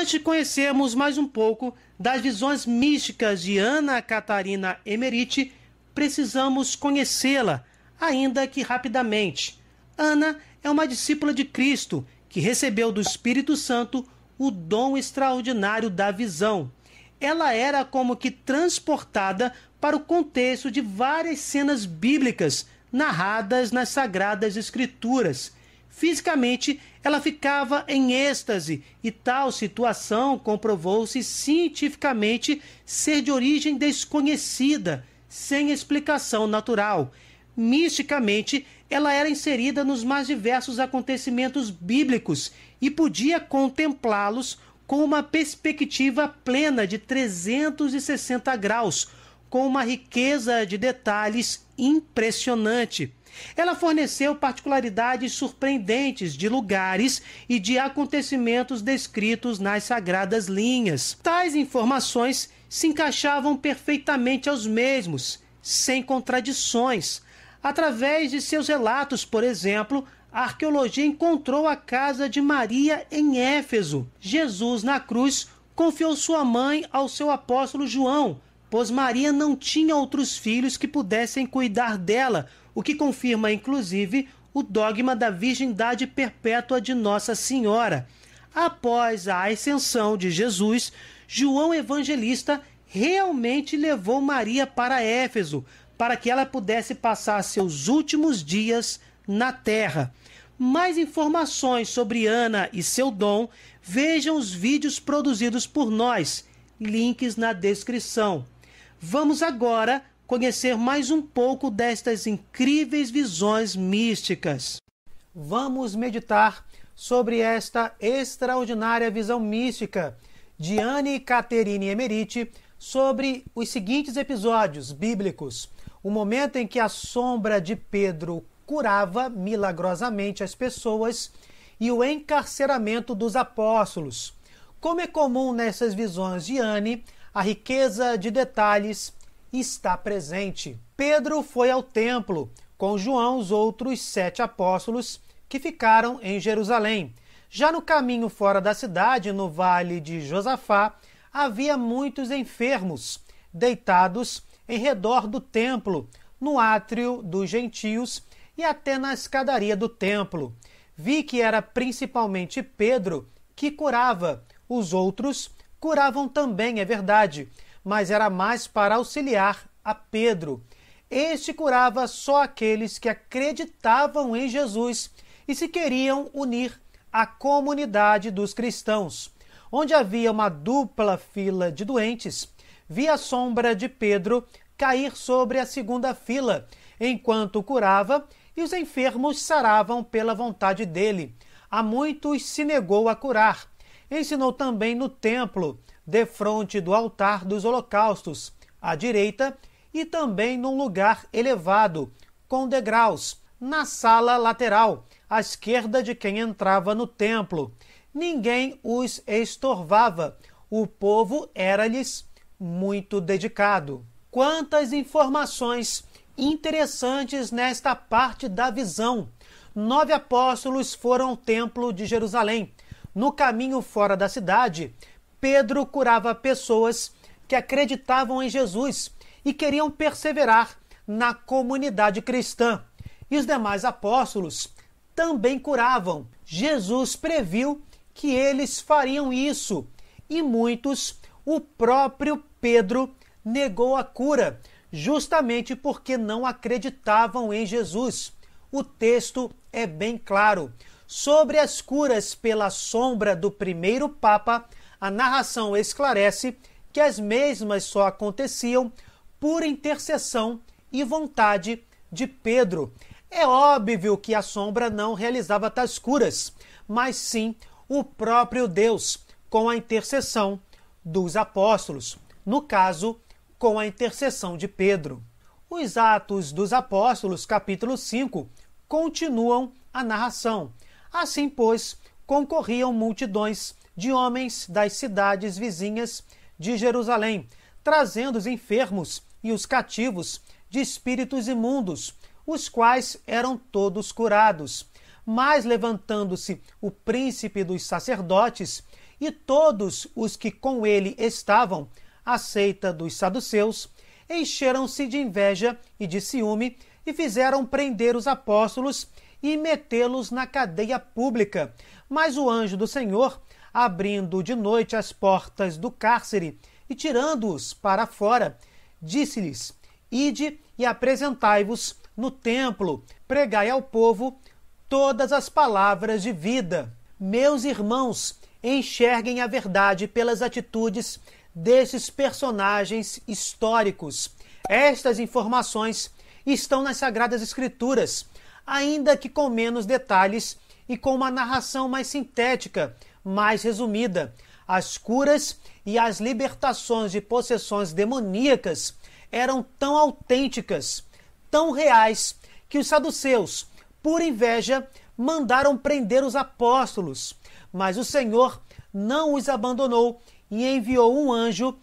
Antes de conhecermos mais um pouco das visões místicas de Ana Catarina Emmerich, precisamos conhecê-la, ainda que rapidamente. Ana é uma discípula de Cristo que recebeu do Espírito Santo o dom extraordinário da visão. Ela era como que transportada para o contexto de várias cenas bíblicas narradas nas Sagradas Escrituras. Fisicamente, ela ficava em êxtase e tal situação comprovou-se cientificamente ser de origem desconhecida, sem explicação natural. Misticamente, ela era inserida nos mais diversos acontecimentos bíblicos e podia contemplá-los com uma perspectiva plena de 360 graus, com uma riqueza de detalhes impressionante. Ela forneceu particularidades surpreendentes de lugares e de acontecimentos descritos nas sagradas linhas. Tais informações se encaixavam perfeitamente aos mesmos, sem contradições. Através de seus relatos, por exemplo, a arqueologia encontrou a casa de Maria em Éfeso. Jesus, na cruz, confiou sua mãe ao seu apóstolo João, pois Maria não tinha outros filhos que pudessem cuidar dela, o que confirma, inclusive, o dogma da virgindade perpétua de Nossa Senhora. Após a ascensão de Jesus, João Evangelista realmente levou Maria para Éfeso, para que ela pudesse passar seus últimos dias na terra. Mais informações sobre Ana e seu dom, vejam os vídeos produzidos por nós, links na descrição. Vamos agora conhecer mais um pouco destas incríveis visões místicas. Vamos meditar sobre esta extraordinária visão mística de Ana Catarina Emmerich sobre os seguintes episódios bíblicos: o momento em que a sombra de Pedro curava milagrosamente as pessoas e o encarceramento dos apóstolos. Como é comum nessas visões de Anne, a riqueza de detalhes está presente. Pedro foi ao templo com João, os outros 7 apóstolos que ficaram em Jerusalém. Já no caminho fora da cidade, no vale de Josafá, havia muitos enfermos, deitados em redor do templo, no átrio dos gentios e até na escadaria do templo. Vi que era principalmente Pedro que curava. Os outros curavam também, é verdade, mas era mais para auxiliar a Pedro. Este curava só aqueles que acreditavam em Jesus e se queriam unir à comunidade dos cristãos. Onde havia uma dupla fila de doentes, vi a sombra de Pedro cair sobre a segunda fila, enquanto curava, e os enfermos saravam pela vontade dele. A muitos se negou a curar. Ensinou também no templo, defronte do altar dos holocaustos, à direita, e também num lugar elevado, com degraus, na sala lateral, à esquerda de quem entrava no templo. Ninguém os estorvava. O povo era-lhes muito dedicado. Quantas informações interessantes nesta parte da visão! 9 apóstolos foram ao templo de Jerusalém. No caminho fora da cidade, Pedro curava pessoas que acreditavam em Jesus e queriam perseverar na comunidade cristã. E os demais apóstolos também curavam. Jesus previu que eles fariam isso, e muitos, o próprio Pedro, negou a cura, justamente porque não acreditavam em Jesus. O texto é bem claro. Sobre as curas pela sombra do primeiro Papa, a narração esclarece que as mesmas só aconteciam por intercessão e vontade de Pedro. É óbvio que a sombra não realizava tais curas, mas sim o próprio Deus, com a intercessão dos apóstolos, no caso, com a intercessão de Pedro. Os Atos dos Apóstolos, capítulo 5, continuam a narração. Assim, pois, concorriam multidões de homens das cidades vizinhas de Jerusalém, trazendo os enfermos e os cativos de espíritos imundos, os quais eram todos curados. Mas levantando-se o príncipe dos sacerdotes e todos os que com ele estavam, à seita dos saduceus, encheram-se de inveja e de ciúme e fizeram prender os apóstolos e metê-los na cadeia pública. Mas o anjo do Senhor, abrindo de noite as portas do cárcere e tirando-os para fora, disse-lhes: Ide e apresentai-vos no templo, pregai ao povo todas as palavras de vida. Meus irmãos, enxerguem a verdade pelas atitudes desses personagens históricos. Estas informações estão nas Sagradas Escrituras, ainda que com menos detalhes e com uma narração mais sintética, mais resumida. As curas e as libertações de possessões demoníacas eram tão autênticas, tão reais, que os saduceus, por inveja, mandaram prender os apóstolos. Mas o Senhor não os abandonou e enviou um anjo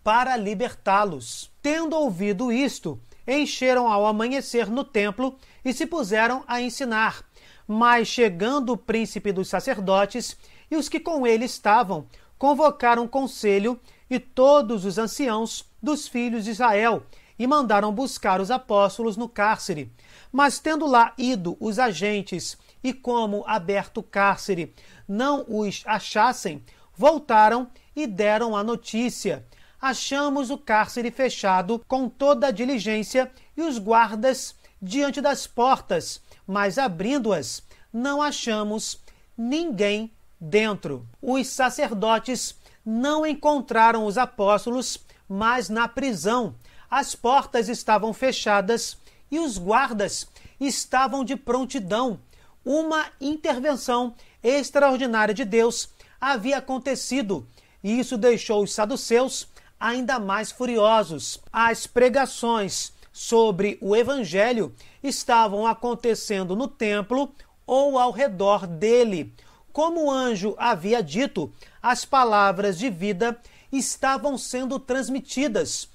para libertá-los. Tendo ouvido isto, encheram ao amanhecer no templo e se puseram a ensinar. Mas chegando o príncipe dos sacerdotes e os que com ele estavam, convocaram conselho e todos os anciãos dos filhos de Israel e mandaram buscar os apóstolos no cárcere. Mas tendo lá ido os agentes e como aberto o cárcere não os achassem, voltaram e deram a notícia: achamos o cárcere fechado com toda a diligência e os guardas diante das portas, mas abrindo-as não achamos ninguém dentro. Os sacerdotes não encontraram os apóstolos, mas na prisão. As portas estavam fechadas e os guardas estavam de prontidão. Uma intervenção extraordinária de Deus havia acontecido e isso deixou os saduceus ainda mais furiosos. As pregações sobre o evangelho estavam acontecendo no templo ou ao redor dele. Como o anjo havia dito, as palavras de vida estavam sendo transmitidas.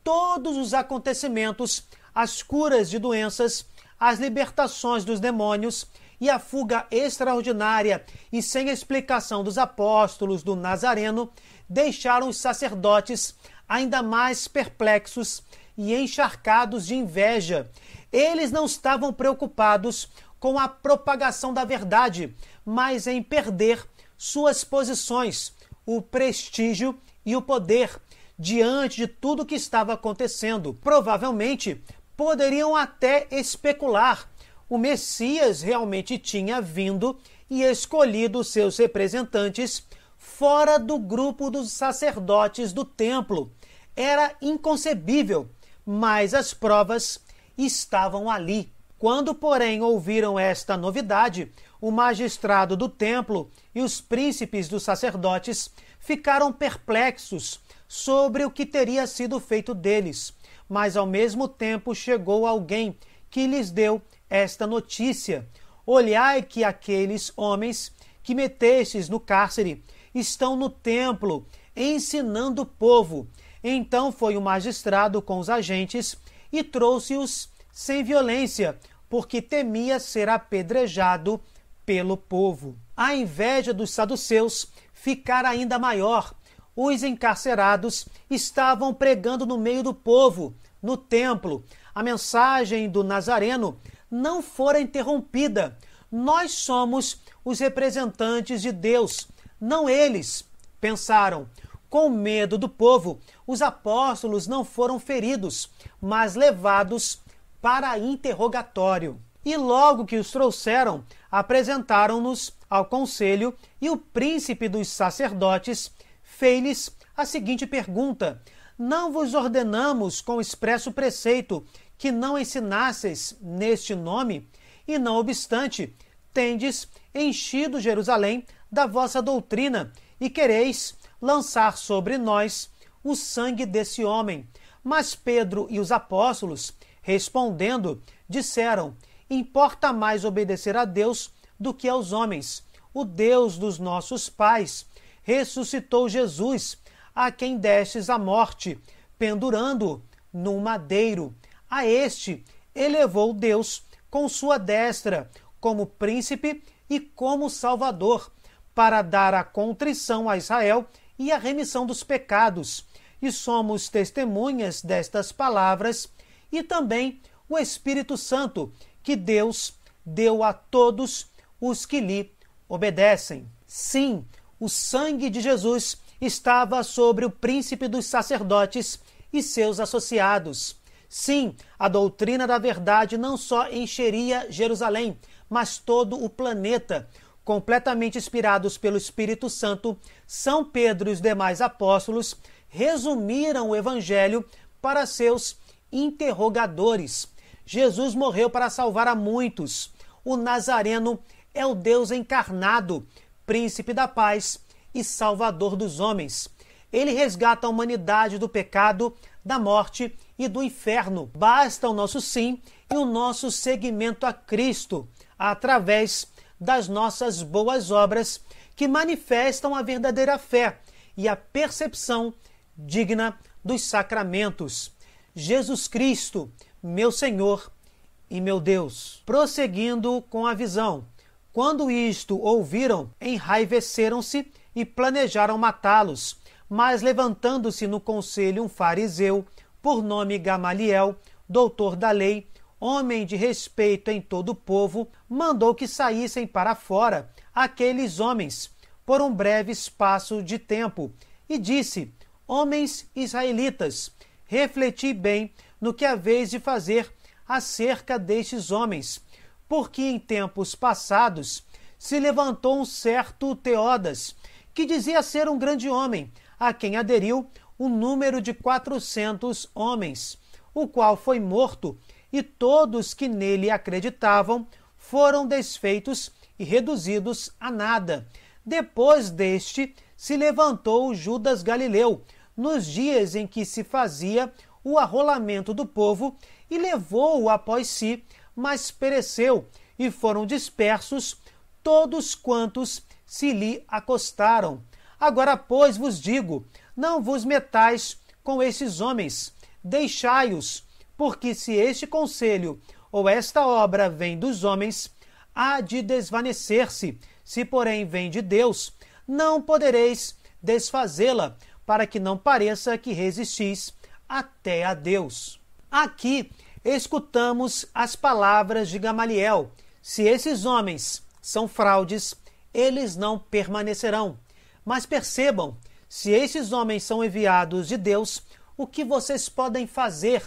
Todos os acontecimentos, as curas de doenças, as libertações dos demônios e a fuga extraordinária e sem explicação dos apóstolos do Nazareno deixaram os sacerdotes ainda mais perplexos e encharcados de inveja. Eles não estavam preocupados com a propagação da verdade, mas em perder suas posições, o prestígio e o poder diante de tudo o que estava acontecendo. Provavelmente poderiam até especular: o Messias realmente tinha vindo e escolhido seus representantes fora do grupo dos sacerdotes do templo. Era inconcebível, mas as provas estavam ali. Quando, porém, ouviram esta novidade, o magistrado do templo e os príncipes dos sacerdotes ficaram perplexos sobre o que teria sido feito deles. Mas, ao mesmo tempo, chegou alguém que lhes deu esta notícia: olhai que aqueles homens que metestes no cárcere estão no templo, ensinando o povo. Então foi o magistrado com os agentes e trouxe-os sem violência, porque temia ser apedrejado pelo povo. A inveja dos saduceus ficara ainda maior. Os encarcerados estavam pregando no meio do povo, no templo. A mensagem do Nazareno não fora interrompida. Nós somos os representantes de Deus, não eles, pensaram. Com medo do povo, os apóstolos não foram feridos, mas levados para interrogatório. E logo que os trouxeram, apresentaram-nos ao conselho e o príncipe dos sacerdotes fez-lhes a seguinte pergunta: não vos ordenamos com expresso preceito que não ensinasseis neste nome? E não obstante, tendes enchido Jerusalém da vossa doutrina e quereis lançar sobre nós o sangue desse homem. Mas Pedro e os apóstolos, respondendo, disseram: importa mais obedecer a Deus do que aos homens. O Deus dos nossos pais ressuscitou Jesus, a quem destes a morte, pendurando-o num madeiro. A este elevou Deus com sua destra, como príncipe e como salvador, para dar a contrição a Israel e a remissão dos pecados. E somos testemunhas destas palavras, e também o Espírito Santo, que Deus deu a todos os que lhe obedecem. Sim, o sangue de Jesus estava sobre o príncipe dos sacerdotes e seus associados. Sim, a doutrina da verdade não só encheria Jerusalém, mas todo o planeta. Completamente inspirados pelo Espírito Santo, São Pedro e os demais apóstolos resumiram o Evangelho para seus interrogadores. Jesus morreu para salvar a muitos. O Nazareno é o Deus encarnado, príncipe da paz e salvador dos homens. Ele resgata a humanidade do pecado, da morte e do inferno. Basta o nosso sim e o nosso seguimento a Cristo, através das nossas boas obras, que manifestam a verdadeira fé e a percepção digna dos sacramentos. Jesus Cristo, meu Senhor e meu Deus. Prosseguindo com a visão. Quando isto ouviram, enraiveceram-se e planejaram matá-los. Mas levantando-se no conselho um fariseu, por nome Gamaliel, doutor da lei, homem de respeito em todo o povo, mandou que saíssem para fora aqueles homens por um breve espaço de tempo e disse: homens israelitas, refleti bem no que haveis de fazer acerca destes homens, porque em tempos passados se levantou um certo Teodas, que dizia ser um grande homem, a quem aderiu um número de 400 homens, o qual foi morto, e todos que nele acreditavam foram desfeitos e reduzidos a nada. Depois deste se levantou Judas Galileu, nos dias em que se fazia o arrolamento do povo, e levou-o após si, mas pereceu, e foram dispersos todos quantos se lhe acostaram. Agora, pois, vos digo, não vos metais com estes homens, deixai-os, porque se este conselho ou esta obra vem dos homens, há de desvanecer-se. Se, porém, vem de Deus, não podereis desfazê-la, para que não pareça que resistis até a Deus. Aqui escutamos as palavras de Gamaliel. Se esses homens são fraudes, eles não permanecerão. Mas percebam, se esses homens são enviados de Deus, o que vocês podem fazer?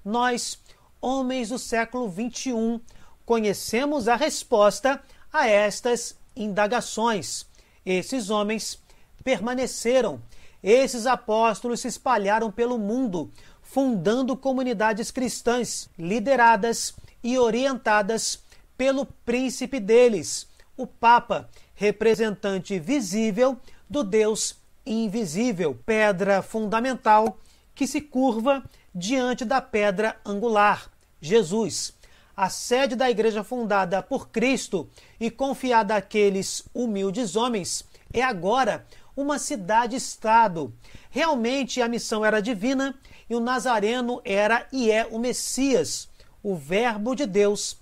Nós, homens do século XXI, conhecemos a resposta a estas indagações. Esses homens permaneceram. Esses apóstolos se espalharam pelo mundo, fundando comunidades cristãs, lideradas e orientadas pelo príncipe deles, o Papa, representante visível do Deus invisível, pedra fundamental que se curva diante da pedra angular, Jesus. A sede da igreja fundada por Cristo e confiada àqueles humildes homens é agora uma cidade-estado. Realmente a missão era divina e o Nazareno era e é o Messias, o Verbo de Deus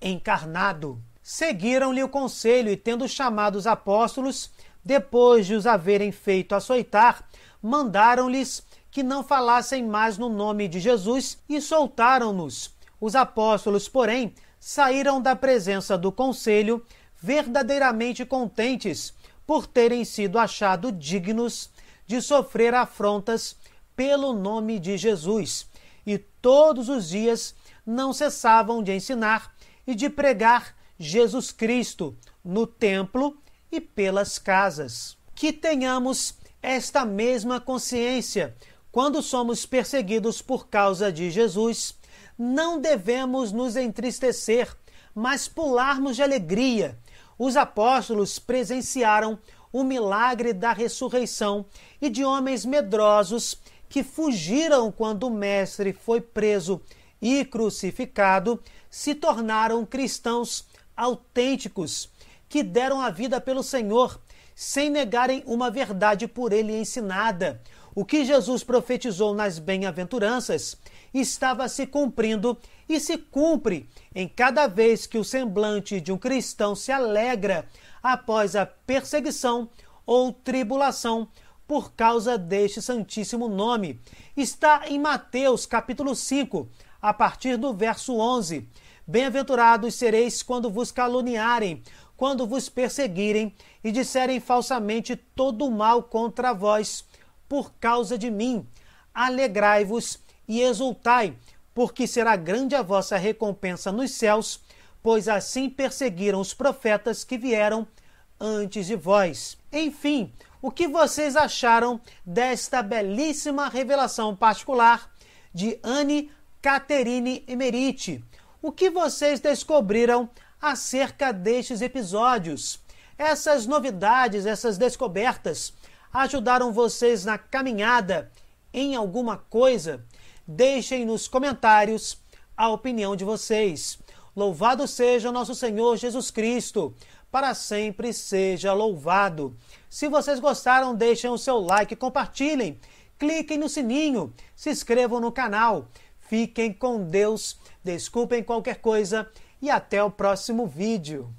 encarnado. Seguiram-lhe o conselho e, tendo chamado os apóstolos, depois de os haverem feito açoitar, mandaram-lhes que não falassem mais no nome de Jesus e soltaram-nos. Os apóstolos, porém, saíram da presença do conselho verdadeiramente contentes por terem sido achados dignos de sofrer afrontas pelo nome de Jesus. E todos os dias não cessavam de ensinar e de pregar Jesus Cristo no templo e pelas casas. Que tenhamos esta mesma consciência quando somos perseguidos por causa de Jesus. Não devemos nos entristecer, mas pularmos de alegria. Os apóstolos presenciaram o milagre da ressurreição e de homens medrosos que fugiram quando o Mestre foi preso e crucificado, se tornaram cristãos autênticos, que deram a vida pelo Senhor, sem negarem uma verdade por ele ensinada. O que Jesus profetizou nas bem-aventuranças estava se cumprindo e se cumpre em cada vez que o semblante de um cristão se alegra após a perseguição ou tribulação por causa deste santíssimo nome. Está em Mateus capítulo 5, a partir do verso 11. Bem-aventurados sereis quando vos caluniarem, quando vos perseguirem e disserem falsamente todo o mal contra vós, por causa de mim. Alegrai-vos e exultai, porque será grande a vossa recompensa nos céus, pois assim perseguiram os profetas que vieram antes de vós. Enfim, o que vocês acharam desta belíssima revelação particular de Anne Catherine Emmerich? O que vocês descobriram acerca destes episódios? Essas novidades, essas descobertas, ajudaram vocês na caminhada em alguma coisa? Deixem nos comentários a opinião de vocês. Louvado seja o nosso Senhor Jesus Cristo, para sempre seja louvado. Se vocês gostaram, deixem o seu like, compartilhem, cliquem no sininho, se inscrevam no canal. Fiquem com Deus, desculpem qualquer coisa e até o próximo vídeo.